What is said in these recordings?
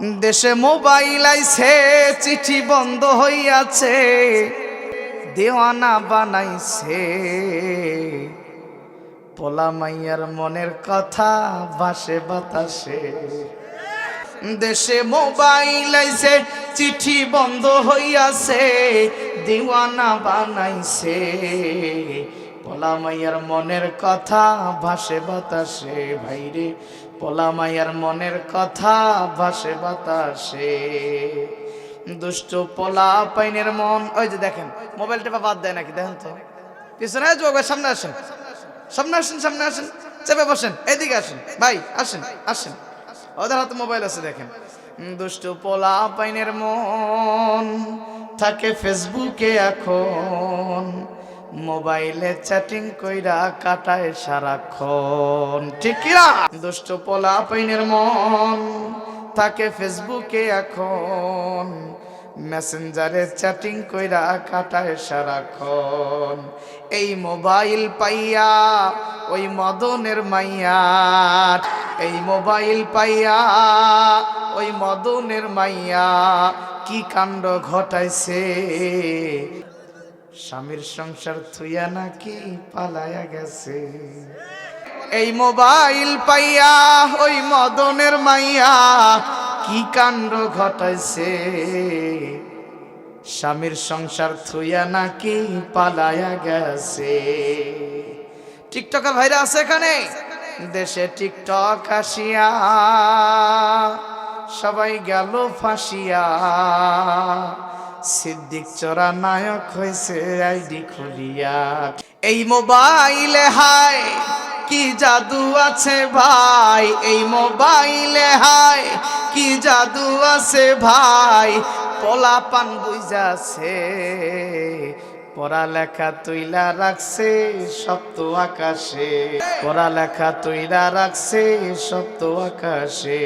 দেশে মোবাইল আইছে, চিঠি বন্ধ হইয়াছে, দেওয়ানা বানাইছে। পোলা মাইয়ার মনের কথা ভাসে বাতাসে। দেশে মোবাইল আইছে, চিঠি বন্ধ হইয়াছে, দিওয়ানা বানাইছে। পোলা মাইয়ার মনের কথা ভাসে বাতাসে। ভাইরে পোলা মাইয়ার মনের কথা ভাসে বাতাসে। দুষ্ট পোলা পাইনের মন। ওই যে দেখেন মোবাইলটা বাদ দেয় নাকি দেখেন তো। পিছনে যোগ, সামনে আসেন, সামনে আসেন, সামনে আসেন, চেপে বসেন, এদিকে আসেন ভাই, আসেন আসেন। ওদের হাতে মোবাইল আছে দেখেন। দুষ্ট পোলা পাইনের মন থাকে ফেসবুকে এখন, মোবাইলে চ্যাটিং কইরা কাটায় সারাক্ষণ। ঠিক কিনা? দুষ্ট পোলা পাইনের মন থাকে ফেসবুকে এখন, মেসেঞ্জারে চ্যাটিং কইরা কাটায় সারাক্ষণ। এই মোবাইল পাইয়া ওই মদনের মাইয়া, এই মোবাইল পাইয়া ওই মদনের মাইয়া কি কাণ্ড ঘটাইছে। স্বামীর সংসার থুইয়া নাকি পালায়া গেছে। এই মোবাইল পাইয়া ওই মদনের মাইয়া কি কাণ্ড ঘটাইছে। স্বামীর সংসার থুইয়া নাকি পালায়া গেছে। টিকটকার ভাইরা আছে এখানে? দেশে টিকটক আসিয়া সবাই গেল ফাঁসিয়া, সিদ্দিক চোরা নায়ক হয়েছে আইডি খুলিয়া। এই মোবাইলে হায় কি জাদু আছে ভাই, এই মোবাইলে হায় কি জাদু আছে ভাই। পোলা পান বুঝাছে, পড়ালেখা তুইলা রাখছে সপ্ত আকাশে, পড়ালেখা তুইলা রাখছে সপ্ত আকাশে।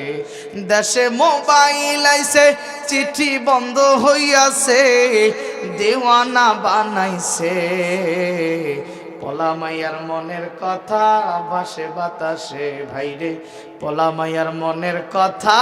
দেশে মোবাইল আইছে, চিঠি বন্ধ হইয়াছে, দেওয়ানা বানাইছে। পোলা মাইয়ার মনের কথা ভাসে বাতাসে। ভাইরে পোলা মাইয়ার মনের কথা